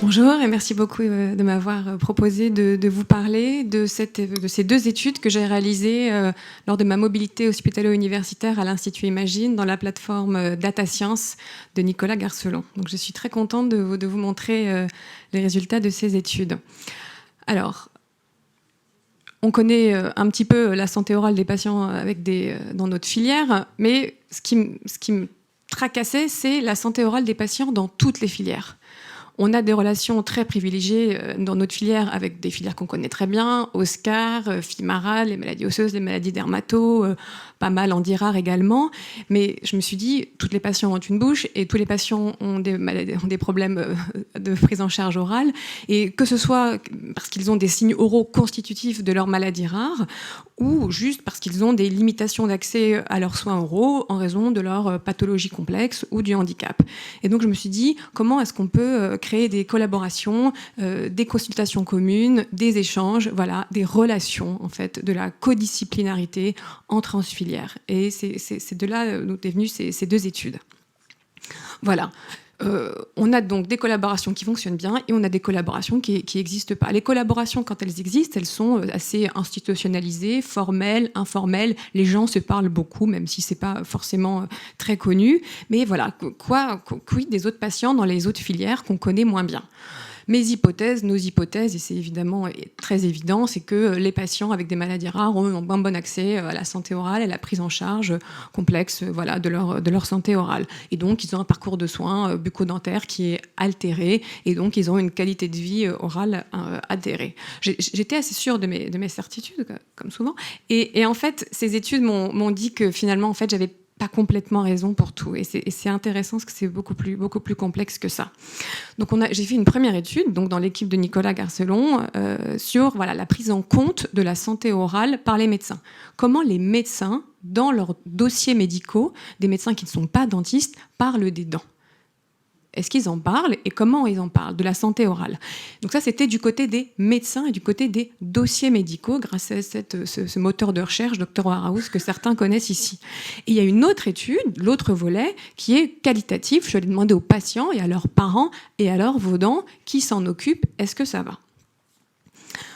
Bonjour et merci beaucoup de m'avoir proposé de vous parler de ces deux études que j'ai réalisées lors de ma mobilité hospitalo-universitaire à l'Institut Imagine dans la plateforme Data Science de Nicolas Garcelon. Donc je suis très contente de vous montrer les résultats de ces études. Alors, on connaît un petit peu la santé orale des patients dans notre filière, mais ce qui me tracassait, c'est la santé orale des patients dans toutes les filières. On a des relations très privilégiées dans notre filière avec des filières qu'on connaît très bien, Oscar, Fimara, les maladies osseuses, les maladies dermato, pas mal en rare également. Mais je me suis dit, tous les patients ont une bouche et tous les patients ont des problèmes de prise en charge orale. Et que ce soit parce qu'ils ont des signes oraux constitutifs de leur maladie rare ou juste parce qu'ils ont des limitations d'accès à leurs soins oraux en raison de leur pathologie complexe ou du handicap. Et donc je me suis dit, comment est-ce qu'on peut créer des collaborations, des consultations communes, des échanges, voilà, des relations en fait, de la codisciplinarité entre transfilières. Et c'est de là d'où est venue ces deux études. Voilà. On a donc des collaborations qui fonctionnent bien et on a des collaborations qui n'existent pas. Les collaborations, quand elles existent, elles sont assez institutionnalisées, formelles, informelles. Les gens se parlent beaucoup, même si ce n'est pas forcément très connu. Mais voilà, quid des autres patients dans les autres filières qu'on connaît moins bien ? Mes hypothèses, nos hypothèses, et c'est évidemment très évident, c'est que les patients avec des maladies rares ont un bon accès à la santé orale et à la prise en charge complexe voilà, de leur santé orale. Et donc, ils ont un parcours de soins bucco-dentaire qui est altéré, et donc, ils ont une qualité de vie orale altérée. J'étais assez sûre de mes certitudes, comme souvent, et en fait, ces études m'ont dit que finalement, en fait, j'avais pas complètement raison pour tout. Et c'est intéressant parce que c'est beaucoup plus complexe que ça. Donc j'ai fait une première étude donc dans l'équipe de Nicolas Garcelon sur voilà, la prise en compte de la santé orale par les médecins. Comment les médecins, dans leurs dossiers médicaux, des médecins qui ne sont pas dentistes, parlent des dents. Est-ce qu'ils en parlent et comment ils en parlent de la santé orale? Donc ça, c'était du côté des médecins et du côté des dossiers médicaux grâce à ce moteur de recherche, Dr Warehouse, que certains connaissent ici. Et il y a une autre étude, l'autre volet, qui est qualitatif. Je vais demander aux patients et à leurs parents et alors vos dents, qui s'en occupent, est-ce que ça va?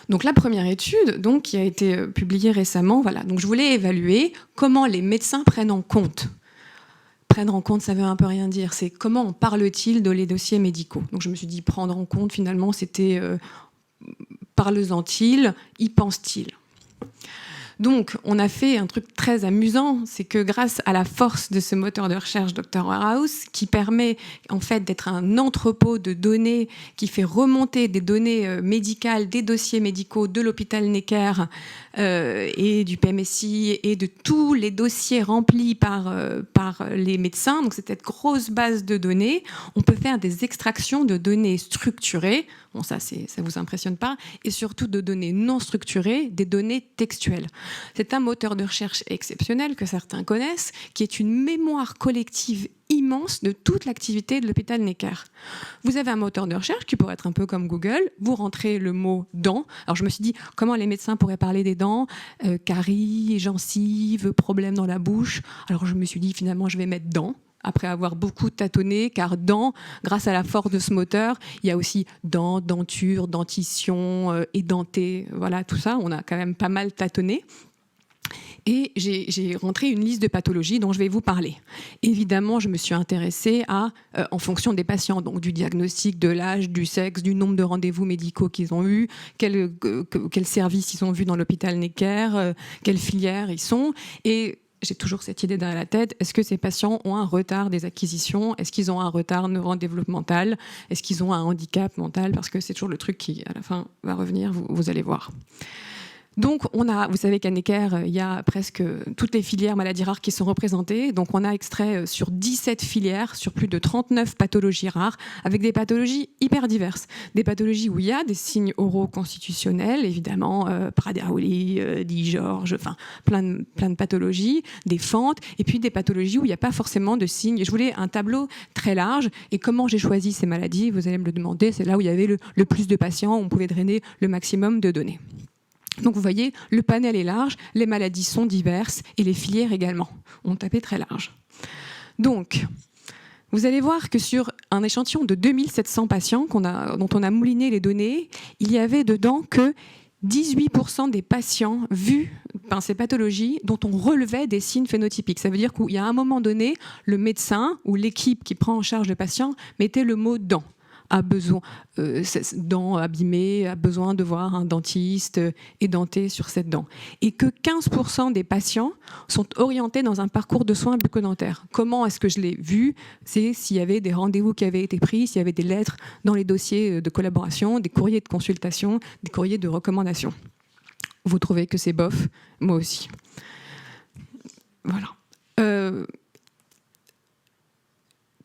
Donc la première étude, donc, qui a été publiée récemment, voilà. Donc je voulais évaluer comment les médecins prennent en compte. Prendre en compte, ça veut un peu rien dire. C'est comment parle-t-il de les dossiers médicaux. Donc je me suis dit, prendre en compte, finalement, c'était parle-en-t-il, y pense-t-il. Donc, on a fait un truc très amusant, c'est que grâce à la force de ce moteur de recherche Dr Warehouse, qui permet en fait d'être un entrepôt de données qui fait remonter des données médicales, des dossiers médicaux de l'hôpital Necker et du PMSI et de tous les dossiers remplis par les médecins, donc c'est cette grosse base de données, on peut faire des extractions de données structurées, bon ça vous impressionne pas, et surtout de données non structurées, des données textuelles. C'est un moteur de recherche exceptionnel que certains connaissent, qui est une mémoire collective immense de toute l'activité de l'hôpital Necker. Vous avez un moteur de recherche qui pourrait être un peu comme Google, vous rentrez le mot « dents ». Alors je me suis dit, comment les médecins pourraient parler des dents, caries, gencives, problèmes dans la bouche. Alors je me suis dit, finalement, je vais mettre « dents ». Après avoir beaucoup tâtonné, car dents, grâce à la force de ce moteur, il y a aussi dents, denture, dentition, édenté, voilà, tout ça, on a quand même pas mal tâtonné. Et j'ai rentré une liste de pathologies dont je vais vous parler. Évidemment, je me suis intéressée en fonction des patients, donc du diagnostic, de l'âge, du sexe, du nombre de rendez-vous médicaux qu'ils ont eus, quel service ils ont vu dans l'hôpital Necker, quelle filière ils sont. Et j'ai toujours cette idée dans la tête, est-ce que ces patients ont un retard des acquisitions? Est-ce qu'ils ont un retard neurodéveloppemental? Est-ce qu'ils ont un handicap mental? Parce que c'est toujours le truc qui, à la fin, va revenir, vous allez voir. Donc, vous savez qu'à Necker, il y a presque toutes les filières maladies rares qui sont représentées. Donc, on a extrait sur 17 filières, sur plus de 39 pathologies rares, avec des pathologies hyper diverses. Des pathologies où il y a des signes oraux constitutionnels, évidemment, Prader-Willi, Di-George, enfin, plein de pathologies, des fentes, et puis des pathologies où il n'y a pas forcément de signes. Je voulais un tableau très large. Et comment j'ai choisi ces maladies? Vous allez me le demander. C'est là où il y avait le plus de patients, où on pouvait drainer le maximum de données. Donc vous voyez, le panel est large, les maladies sont diverses et les filières également. On tapait très large. Donc, Vous allez voir que sur un échantillon de 2700 patients dont on a mouliné les données, il y avait dedans que 18% des patients vus par ces pathologies dont on relevait des signes phénotypiques. Ça veut dire qu'il y a un moment donné, le médecin ou l'équipe qui prend en charge le patient mettait le mot « dent ». A besoin, dent abîmée, a besoin de voir un dentiste édenté sur cette dent. Et que 15% des patients sont orientés dans un parcours de soins bucco-dentaires. Comment est-ce que je l'ai vu? C'est s'il y avait des rendez-vous qui avaient été pris, s'il y avait des lettres dans les dossiers de collaboration, des courriers de consultation, des courriers de recommandation. Vous trouvez que c'est bof? Moi aussi. Voilà.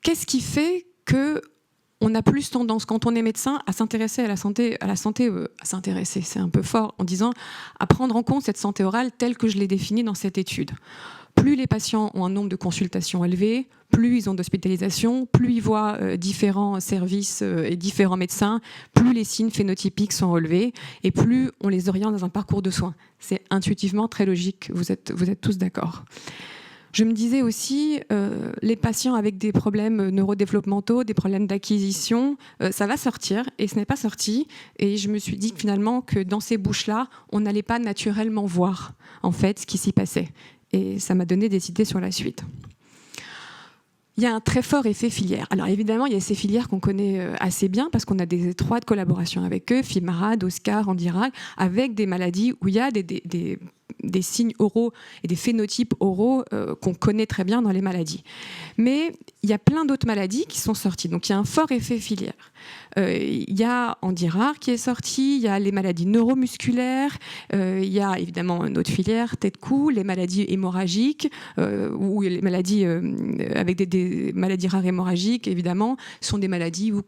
Qu'est-ce qui fait que on a plus tendance, quand on est médecin, à s'intéresser à la santé, à s'intéresser, c'est un peu fort, en disant à prendre en compte cette santé orale telle que je l'ai définie dans cette étude. Plus les patients ont un nombre de consultations élevé, plus ils ont d'hospitalisation, plus ils voient différents services et différents médecins, plus les signes phénotypiques sont relevés et plus on les oriente dans un parcours de soins. C'est intuitivement très logique, vous êtes tous d'accord. Je me disais aussi, les patients avec des problèmes neurodéveloppementaux, des problèmes d'acquisition, ça va sortir, et ce n'est pas sorti. Et je me suis dit finalement que dans ces bouches-là, on n'allait pas naturellement voir en fait ce qui s'y passait. Et ça m'a donné des idées sur la suite. Il y a un très fort effet filière. Alors évidemment, il y a ces filières qu'on connaît assez bien parce qu'on a des étroites collaborations avec eux, Fimarad, Oscar, Andirac, avec des maladies où il y a des signes oraux et des phénotypes oraux qu'on connaît très bien dans les maladies. Mais il y a plein d'autres maladies qui sont sorties. Donc il y a un fort effet filière. Il y a Andirac qui est sorti, il y a les maladies neuromusculaires, il y a évidemment une autre filière, tête-cou, les maladies hémorragiques, ou les maladies avec des maladies rares hémorragiques, évidemment, sont des maladies où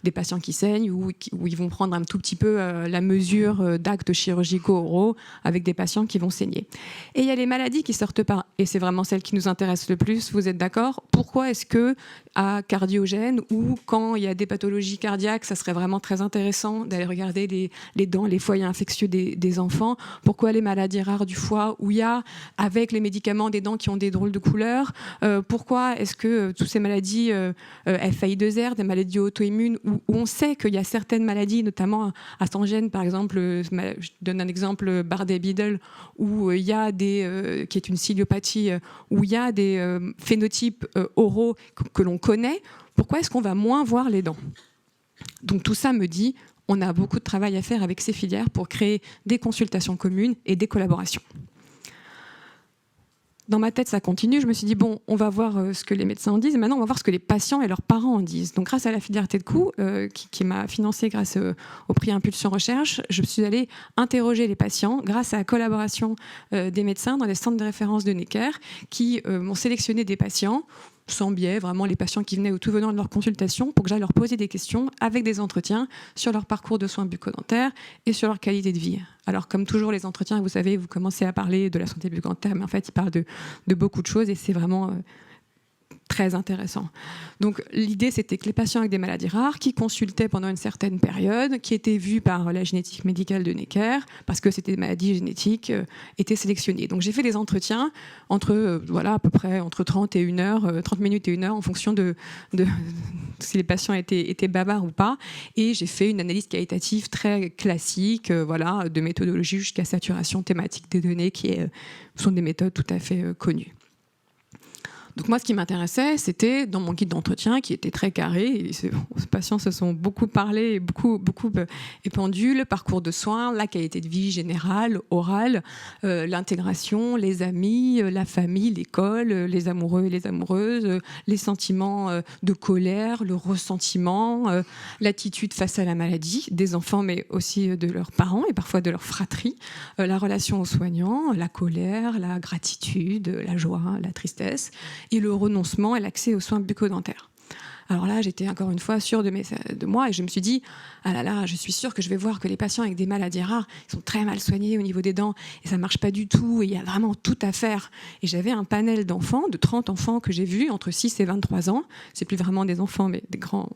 des patients qui saignent, où ils vont prendre un tout petit peu la mesure d'actes chirurgicaux oraux avec des patients qui vont saigner. Et il y a les maladies qui sortent pas, et c'est vraiment celle qui nous intéresse le plus, vous êtes d'accord? Pourquoi est-ce que à cardiogène ou quand il y a des pathologies cardiaques, ça serait vraiment très intéressant d'aller regarder les dents, les foyers infectieux des enfants? Pourquoi les maladies rares du foie où il y a, avec les médicaments, des dents qui ont des drôles de couleurs? Pourquoi est-ce que toutes ces maladies FAI2R, des maladies auto-immunes, où on sait qu'il y a certaines maladies, notamment à Stangène, par exemple, je donne un exemple, Bardet-Biedl, où il y a qui est une ciliopathie, où il y a des phénotypes oraux que l'on connaît, pourquoi est-ce qu'on va moins voir les dents? Donc tout ça me dit, on a beaucoup de travail à faire avec ces filières pour créer des consultations communes et des collaborations. Dans ma tête, ça continue. Je me suis dit, bon, on va voir ce que les médecins en disent. Et maintenant, on va voir ce que les patients et leurs parents en disent. Donc, grâce à la filière tête-cou, qui m'a financée grâce au prix Impulsion Recherche, je suis allée interroger les patients grâce à la collaboration des médecins dans les centres de référence de Necker qui m'ont sélectionné des patients sans biais, vraiment les patients qui venaient au tout venant de leur consultation pour que j'aille leur poser des questions avec des entretiens sur leur parcours de soins bucco-dentaires et sur leur qualité de vie. Alors comme toujours les entretiens, vous savez, vous commencez à parler de la santé bucco-dentaire, mais en fait ils parlent de beaucoup de choses et c'est vraiment très intéressant. Donc l'idée c'était que les patients avec des maladies rares qui consultaient pendant une certaine période, qui étaient vus par la génétique médicale de Necker, parce que c'était des maladies génétiques, étaient sélectionnés. Donc j'ai fait des entretiens entre à peu près entre 30 minutes et 1 heure en fonction de si les patients étaient bavards ou pas. Et j'ai fait une analyse qualitative très classique, de méthodologie jusqu'à saturation thématique des données qui sont des méthodes tout à fait connues. Donc moi, ce qui m'intéressait, c'était dans mon guide d'entretien, qui était très carré, et les patients se sont beaucoup parlé et beaucoup épandu, le parcours de soins, la qualité de vie générale, orale, l'intégration, les amis, la famille, l'école, les amoureux et les amoureuses, les sentiments de colère, le ressentiment, l'attitude face à la maladie des enfants, mais aussi de leurs parents et parfois de leur fratrie, la relation aux soignants, la colère, la gratitude, la joie, la tristesse, et le renoncement et l'accès aux soins bucco-dentaires. Alors là, j'étais encore une fois sûre de moi et je me suis dit, ah là là, je suis sûre que je vais voir que les patients avec des maladies rares, ils sont très mal soignés au niveau des dents et ça ne marche pas du tout et il y a vraiment tout à faire. Et j'avais un panel d'enfants, de 30 enfants que j'ai vus entre 6 et 23 ans. C'est plus vraiment des enfants, mais des grands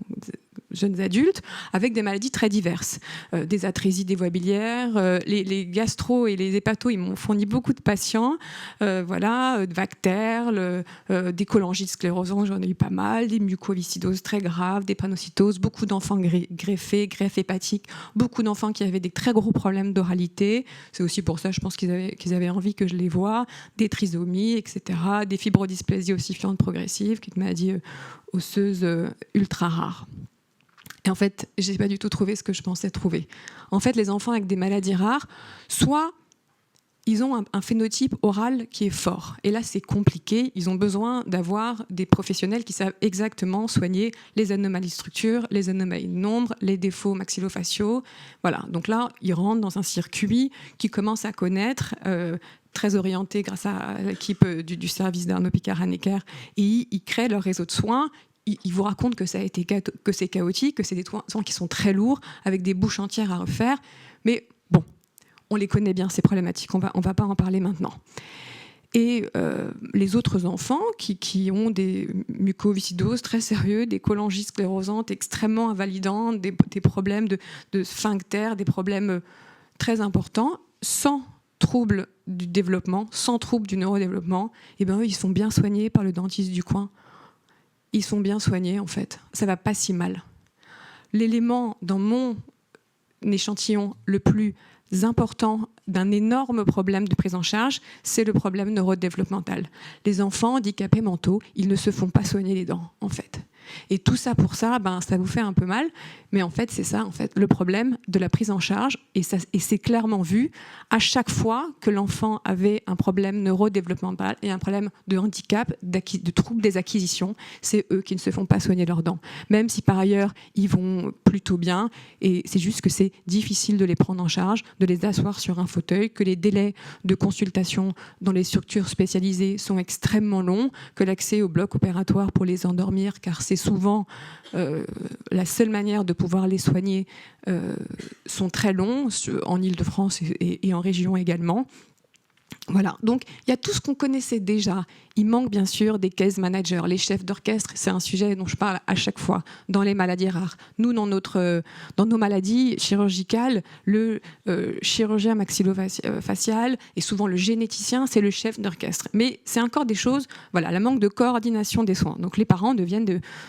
jeunes adultes, avec des maladies très diverses. Des atrésies des voies biliaires, les gastro et les hépatos, ils m'ont fourni beaucoup de patients, de Vacterl, des cholangites sclérosants, j'en ai eu pas mal, des mucoviscidoses très graves, des panocytoses, beaucoup d'enfants greffés, greffe hépatique, beaucoup d'enfants qui avaient des très gros problèmes d'oralité. C'est aussi pour ça, je pense qu'ils avaient envie que je les voie, des trisomies, etc., des fibrodysplasies ossifiantes progressives, qui est une maladie osseuse ultra rare. Et en fait, je n'ai pas du tout trouvé ce que je pensais trouver. En fait, les enfants avec des maladies rares, soit ils ont un phénotype oral qui est fort. Et là, c'est compliqué. Ils ont besoin d'avoir des professionnels qui savent exactement soigner les anomalies de structure, les anomalies de nombre, les défauts maxillofaciaux. Voilà. Donc là, ils rentrent dans un circuit qu'ils commencent à connaître, très orienté grâce à l'équipe du service d'Arnaud Picard-Hanecker. Et ils créent leur réseau de soins. Ils vous racontent que c'est chaotique, que c'est des soins qui sont très lourds, avec des bouches entières à refaire. Mais bon, on les connaît bien, ces problématiques, on va pas en parler maintenant. Et les autres enfants qui ont des mucoviscidoses très sérieux, des cholangites sclérosantes extrêmement invalidantes, des problèmes de sphincter, des problèmes très importants, sans trouble du développement, sans trouble du neurodéveloppement, et bien eux, ils sont bien soignés par le dentiste du coin. Ils sont bien soignés, en fait. Ça va pas si mal. L'élément dans mon échantillon le plus important d'un énorme problème de prise en charge, c'est le problème neurodéveloppemental. Les enfants handicapés mentaux, ils ne se font pas soigner les dents, en fait. Et tout ça pour ça, ça vous fait un peu mal, mais en fait, c'est ça, le problème de la prise en charge, et c'est clairement vu à chaque fois que l'enfant avait un problème neurodéveloppemental et un problème de handicap, de trouble des acquisitions, c'est eux qui ne se font pas soigner leurs dents. Même si par ailleurs, ils vont plutôt bien, et c'est juste que c'est difficile de les prendre en charge, de les asseoir sur un fauteuil, que les délais de consultation dans les structures spécialisées sont extrêmement longs, que l'accès au bloc opératoire pour les endormir, car c'est souvent la seule manière de pouvoir les soigner, sont très longs, en Île-de-France et en région également. Voilà, donc il y a tout ce qu'on connaissait déjà. Il manque bien sûr des case managers, les chefs d'orchestre, c'est un sujet dont je parle à chaque fois dans les maladies rares. Nous, dans nos maladies chirurgicales, le chirurgien maxillofacial et souvent le généticien, c'est le chef d'orchestre. Mais c'est encore des choses, voilà, la manque de coordination des soins. Donc les parents deviennent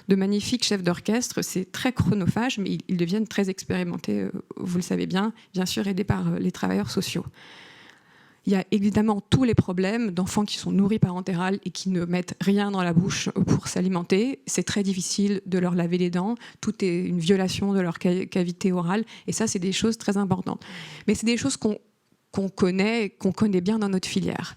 de magnifiques chefs d'orchestre, c'est très chronophage, mais ils deviennent très expérimentés, vous le savez bien sûr aidés par les travailleurs sociaux. Il y a évidemment tous les problèmes d'enfants qui sont nourris par entéral et qui ne mettent rien dans la bouche pour s'alimenter. C'est très difficile de leur laver les dents. Tout est une violation de leur cavité orale. Et ça, c'est des choses très importantes. Mais c'est des choses qu'on connaît bien dans notre filière.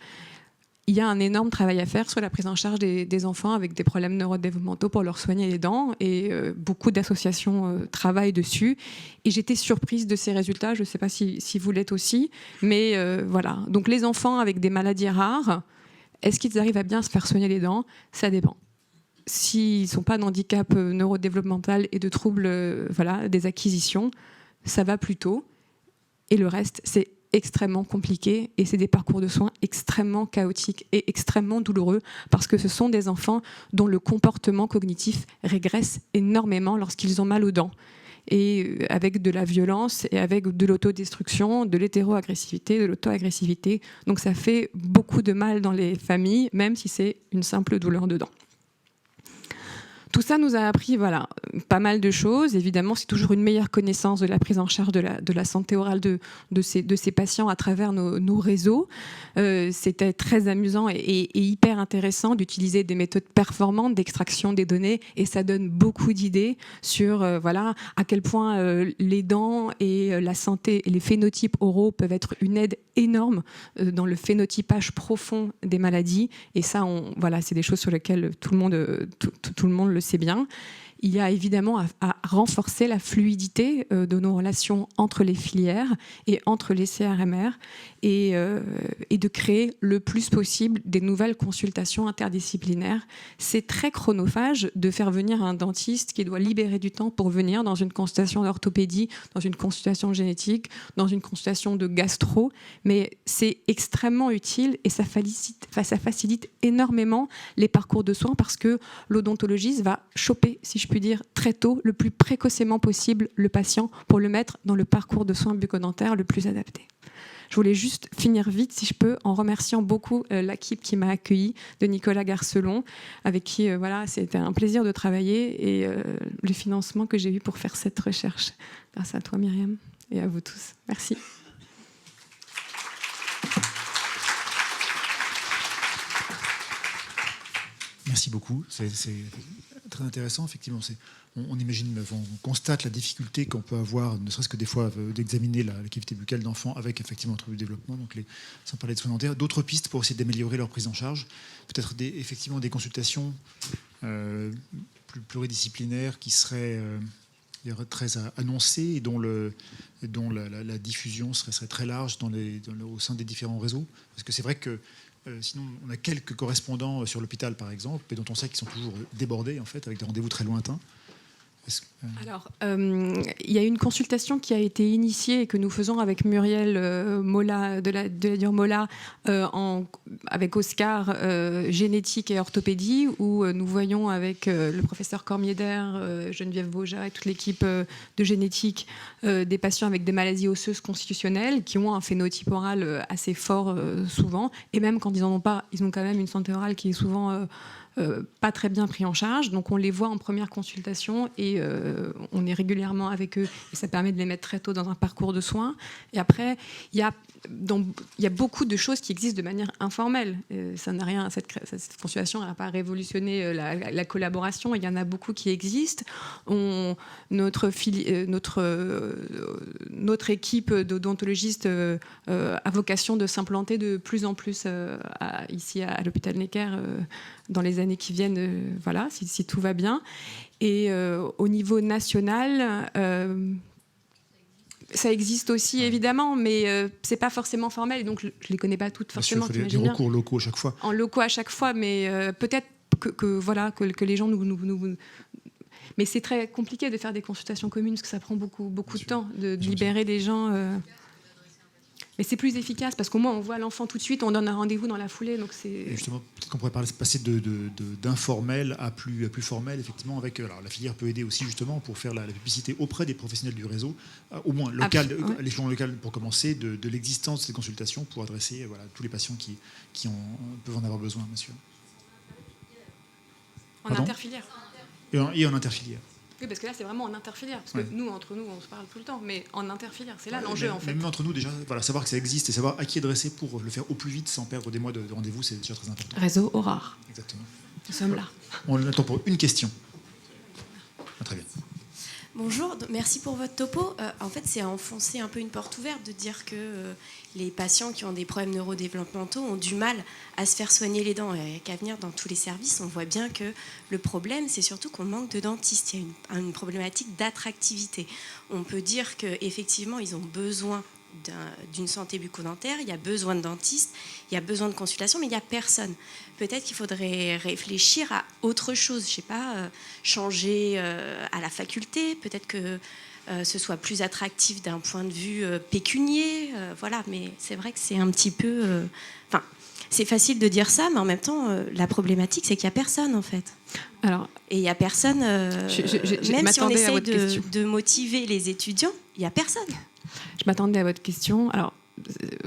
Il y a un énorme travail à faire sur la prise en charge des enfants avec des problèmes neurodéveloppementaux pour leur soigner les dents, et beaucoup d'associations travaillent dessus. Et j'étais surprise de ces résultats, je ne sais pas si vous l'êtes aussi, mais voilà. Donc les enfants avec des maladies rares, est-ce qu'ils arrivent à bien se faire soigner les dents? Ça dépend. S'ils ne sont pas d'handicap neurodéveloppemental et de troubles des acquisitions, ça va plutôt. Et le reste, c'est extrêmement compliqué, et c'est des parcours de soins extrêmement chaotiques et extrêmement douloureux, parce que ce sont des enfants dont le comportement cognitif régresse énormément lorsqu'ils ont mal aux dents, et avec de la violence et avec de l'autodestruction, de l'hétéroagressivité, de l'auto-agressivité. Donc ça fait beaucoup de mal dans les familles, même si c'est une simple douleur de dents. Tout ça nous a appris pas mal de choses. Évidemment, c'est toujours une meilleure connaissance de la prise en charge de la santé orale de ces patients à travers nos réseaux. C'était très amusant et hyper intéressant d'utiliser des méthodes performantes d'extraction des données, et ça donne beaucoup d'idées sur à quel point les dents et la santé et les phénotypes oraux peuvent être une aide énorme dans le phénotypage profond des maladies. Et ça, c'est des choses sur lesquelles tout le monde le sait bien. Il y a évidemment à renforcer la fluidité de nos relations entre les filières et entre les CRMR, et de créer le plus possible des nouvelles consultations interdisciplinaires. C'est très chronophage de faire venir un dentiste qui doit libérer du temps pour venir dans une consultation d'orthopédie, dans une consultation génétique, dans une consultation de gastro, mais c'est extrêmement utile, et ça facilite énormément les parcours de soins, parce que l'odontologiste va choper, si je je puis dire, très tôt, le plus précocement possible, le patient pour le mettre dans le parcours de soins bucco-dentaires le plus adapté. Je voulais juste finir vite, si je peux, en remerciant beaucoup l'équipe qui m'a accueillie, de Nicolas Garcelon, avec qui c'était un plaisir de travailler, et le financement que j'ai eu pour faire cette recherche. Grâce à toi, Myriam, et à vous tous. Merci. Merci beaucoup. C'est très intéressant, effectivement. On imagine, on constate la difficulté qu'on peut avoir, ne serait-ce que des fois, d'examiner la cavité buccale d'enfants avec effectivement un trouble du développement, donc sans parler de soins dentaires. D'autres pistes pour essayer d'améliorer leur prise en charge, peut-être effectivement des consultations plus pluridisciplinaires qui seraient très annoncées et dont la diffusion serait très large au sein des différents réseaux. Parce que c'est vrai que sinon, on a quelques correspondants sur l'hôpital, par exemple, et dont on sait qu'ils sont toujours débordés, en fait, avec des rendez-vous très lointains. Alors, il y a une consultation qui a été initiée et que nous faisons avec Muriel Mola, de la Dure Mola, avec Oscar, génétique et orthopédie, où nous voyons avec le professeur Cormier-Der, Geneviève Beaujat et toute l'équipe de génétique des patients avec des maladies osseuses constitutionnelles qui ont un phénotype oral assez fort souvent, et même quand ils n'en ont pas, ils ont quand même une santé orale qui est souvent pas très bien pris en charge. Donc on les voit en première consultation et on est régulièrement avec eux, et ça permet de les mettre très tôt dans un parcours de soins. Et après, il y a beaucoup de choses qui existent de manière informelle. Ça n'a rien, cette consultation n'a pas révolutionné la collaboration. Il y en a beaucoup qui existent. Notre équipe d'odontologistes a vocation de s'implanter de plus en plus ici à l'hôpital Necker dans les années qui viennent, si tout va bien. Et au niveau national, ça existe aussi, évidemment, mais c'est pas forcément formel, donc je les connais pas toutes forcément. Il faut des recours locaux à chaque fois. En locaux à chaque fois, mais peut-être que les gens nous... Mais c'est très compliqué de faire des consultations communes, parce que ça prend beaucoup de temps de libérer des gens... Mais c'est plus efficace parce qu'au moins on voit l'enfant tout de suite, on donne un rendez-vous dans la foulée. Donc c'est... Et justement, peut-être qu'on pourrait passer d'informel à plus formel, effectivement, avec alors la filière peut aider aussi justement pour faire la publicité auprès des professionnels du réseau, au moins local, à l'échelon local pour commencer, de l'existence de ces consultations pour adresser tous les patients qui peuvent en avoir besoin, monsieur. En interfilière. Et en interfilière. Oui, parce que là, c'est vraiment en interfilière. Parce que nous, entre nous, on se parle tout le temps. Mais en interfilière, c'est là l'enjeu, en fait. Même entre nous, déjà, savoir que ça existe et savoir à qui adresser pour le faire au plus vite sans perdre des mois de rendez-vous, c'est déjà très important. Réseau Aurore. Exactement. Nous sommes là. On attend pour une question. Très bien. Bonjour, merci pour votre topo. En fait, c'est à enfoncer un peu une porte ouverte de dire que les patients qui ont des problèmes neurodéveloppementaux ont du mal à se faire soigner les dents. Et qu'à venir dans tous les services, on voit bien que le problème, c'est surtout qu'on manque de dentistes. Il y a une problématique d'attractivité. On peut dire qu'effectivement, ils ont besoin d'une santé bucco-dentaire, il y a besoin de dentistes, il y a besoin de consultations, mais il n'y a personne. Peut-être qu'il faudrait réfléchir à autre chose, je ne sais pas, changer à la faculté, peut-être que ce soit plus attractif d'un point de vue pécunier, mais c'est vrai que c'est un petit peu... c'est facile de dire ça, mais en même temps, la problématique, c'est qu'il n'y a personne, en fait. Et il n'y a personne... même si on essaye de motiver les étudiants, il n'y a personne. Je m'attendais à votre question. Alors,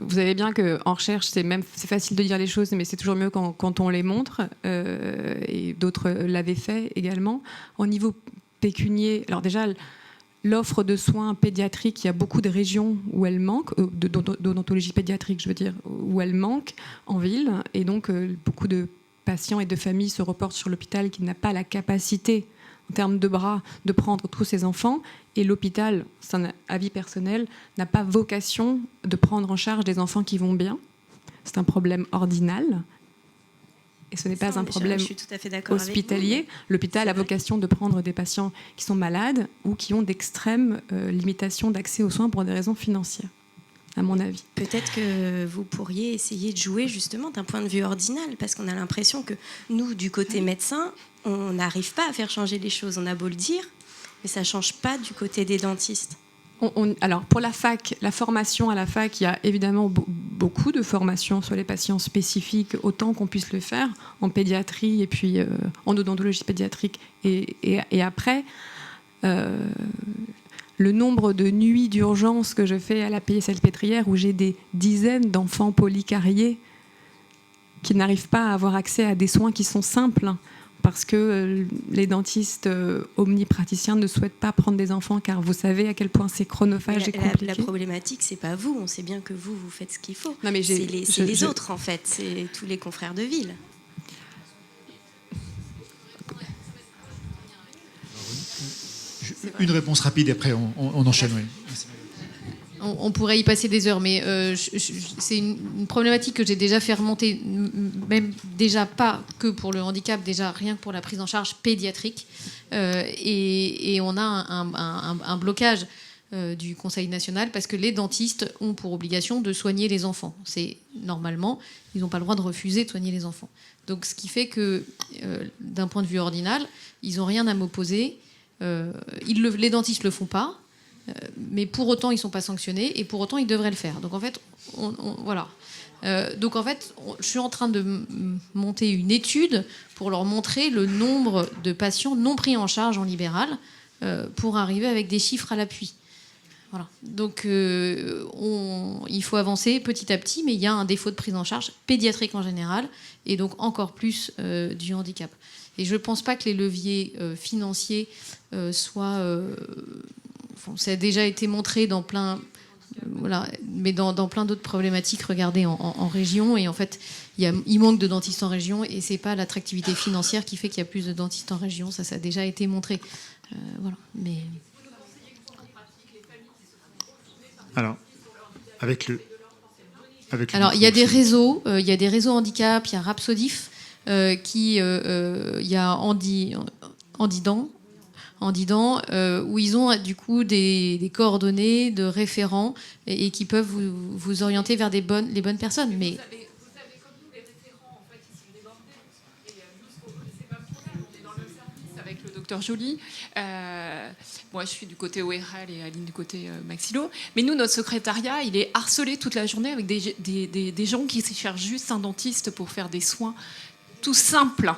vous savez bien qu'en recherche, c'est facile de dire les choses, mais c'est toujours mieux quand on les montre. Et d'autres l'avaient fait également. Au niveau pécunier, alors déjà, l'offre de soins pédiatriques, il y a beaucoup de régions où elle manque, d'odontologie pédiatrique, je veux dire, où elle manque en ville. Et donc, beaucoup de patients et de familles se reportent sur l'hôpital qui n'a pas la capacité en termes de bras, de prendre tous ces enfants. Et l'hôpital, c'est un avis personnel, n'a pas vocation de prendre en charge des enfants qui vont bien. C'est un problème ordinal. Et ce n'est pas un problème hospitalier. L'hôpital a vocation de prendre des patients qui sont malades ou qui ont d'extrêmes limitations d'accès aux soins pour des raisons financières, à mon avis. Peut-être que vous pourriez essayer de jouer justement d'un point de vue ordinal, parce qu'on a l'impression que nous, du côté médecin, on n'arrive pas à faire changer les choses. On a beau le dire, mais ça ne change pas du côté des dentistes. Alors, pour la fac, la formation à la fac, il y a évidemment beaucoup de formations sur les patients spécifiques, autant qu'on puisse le faire en pédiatrie et puis en odontologie pédiatrique et après. Le nombre de nuits d'urgence que je fais à la Pays-Salpêtrière où j'ai des dizaines d'enfants polycariés qui n'arrivent pas à avoir accès à des soins qui sont simples parce que les dentistes omnipraticiens ne souhaitent pas prendre des enfants car vous savez à quel point c'est chronophage et compliqué. La problématique, c'est pas vous. On sait bien que vous faites ce qu'il faut. Non, mais c'est les autres, en fait. C'est tous les confrères de ville. Une réponse rapide et après on enchaîne. Oui. On pourrait y passer des heures, mais c'est une problématique que j'ai déjà fait remonter, même déjà pas que pour le handicap, déjà rien que pour la prise en charge pédiatrique. Et on a un blocage du Conseil national parce que les dentistes ont pour obligation de soigner les enfants. C'est normalement, ils n'ont pas le droit de refuser de soigner les enfants. Donc ce qui fait que, d'un point de vue ordinal, ils n'ont rien à m'opposer. Les dentistes ne le font pas. Mais pour autant, ils ne sont pas sanctionnés et pour autant, ils devraient le faire. Donc en fait, voilà. Donc en fait, je suis en train de monter une étude pour leur montrer le nombre de patients non pris en charge en libéral pour arriver avec des chiffres à l'appui. Voilà. Donc il faut avancer petit à petit, mais il y a un défaut de prise en charge pédiatrique en général et donc encore plus du handicap. Et je ne pense pas que les leviers financiers soient... ça a déjà été montré dans plein, mais dans plein d'autres problématiques. Regardez en région, et en fait, il manque de dentistes en région, et c'est pas l'attractivité financière qui fait qu'il y a plus de dentistes en région. Ça a déjà été montré. Voilà. Mais alors, alors il y a des réseaux, handicap, il y a Rhapsodif, il y a Andidan, où ils ont du coup des coordonnées de référents et qui peuvent vous orienter vers les bonnes personnes. Mais vous savez comme nous, les référents, en fait, ils sont débordés. Et nous, c'est pas pour ça, on est dans le service avec le docteur Joly. Moi, je suis du côté ORL et Aline du côté maxillo. Mais nous, notre secrétariat, il est harcelé toute la journée avec des gens qui cherchent juste un dentiste pour faire des soins tout simples.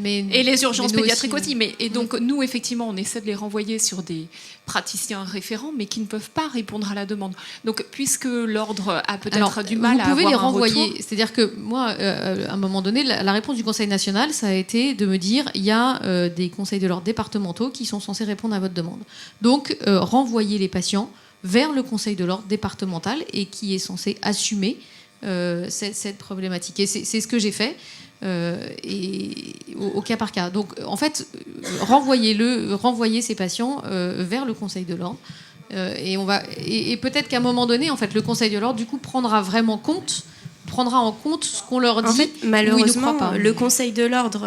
Et les urgences pédiatriques aussi. Et donc, nous, effectivement, on essaie de les renvoyer sur des praticiens référents, mais qui ne peuvent pas répondre à la demande. Donc, puisque l'ordre a peut-être du mal à avoir un retour... Vous pouvez les renvoyer. C'est-à-dire que moi, à un moment donné, la réponse du Conseil national, ça a été de me dire, il y a des conseils de l'ordre départementaux qui sont censés répondre à votre demande. Donc, renvoyer les patients vers le Conseil de l'ordre départemental et qui est censé assumer cette problématique. Et c'est ce que j'ai fait. Et au cas par cas. Donc, en fait, renvoyer ces patients vers le Conseil de l'ordre. Et peut-être qu'à un moment donné, en fait, le Conseil de l'ordre, du coup, prendra en compte ce qu'on leur dit. En fait, malheureusement, pas. Le Conseil de l'ordre,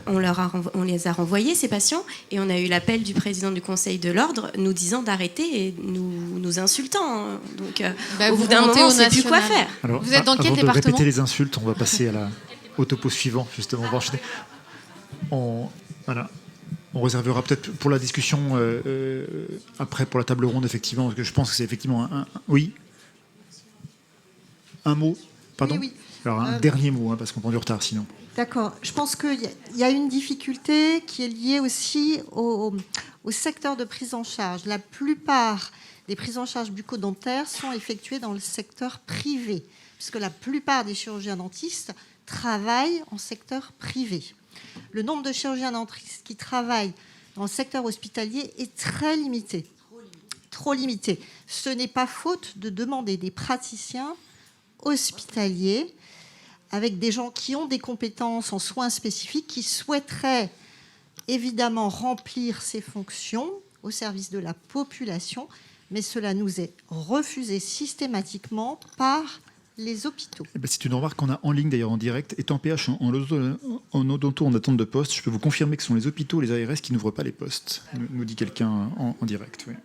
on les a renvoyés, ces patients, et on a eu l'appel du président du Conseil de l'ordre nous disant d'arrêter et nous insultant. Donc, au bout d'un moment, on ne sait plus quoi faire. Alors, vous êtes dans quel avant département ? De répéter les insultes, on va passer au topo suivant, justement. On réservera peut-être pour la discussion après, pour la table ronde, effectivement, parce que je pense que c'est effectivement oui. Un mot, pardon. Oui. Alors un dernier mot, parce qu'on prend du retard sinon. D'accord. Je pense qu'il y a une difficulté qui est liée aussi au secteur de prise en charge. La plupart des prises en charge bucco-dentaires sont effectuées dans le secteur privé, puisque la plupart des chirurgiens dentistes travaillent en secteur privé. Le nombre de chirurgiens dentistes qui travaillent dans le secteur hospitalier est très limité. Trop limité. Ce n'est pas faute de demander des praticiens hospitaliers avec des gens qui ont des compétences en soins spécifiques, qui souhaiteraient évidemment remplir ces fonctions au service de la population, mais cela nous est refusé systématiquement par les hôpitaux. C'est une remarque qu'on a en ligne d'ailleurs en direct. Étant PH en odonto en attente de poste, je peux vous confirmer que ce sont les hôpitaux, les ARS qui n'ouvrent pas les postes, nous dit quelqu'un en direct. Oui.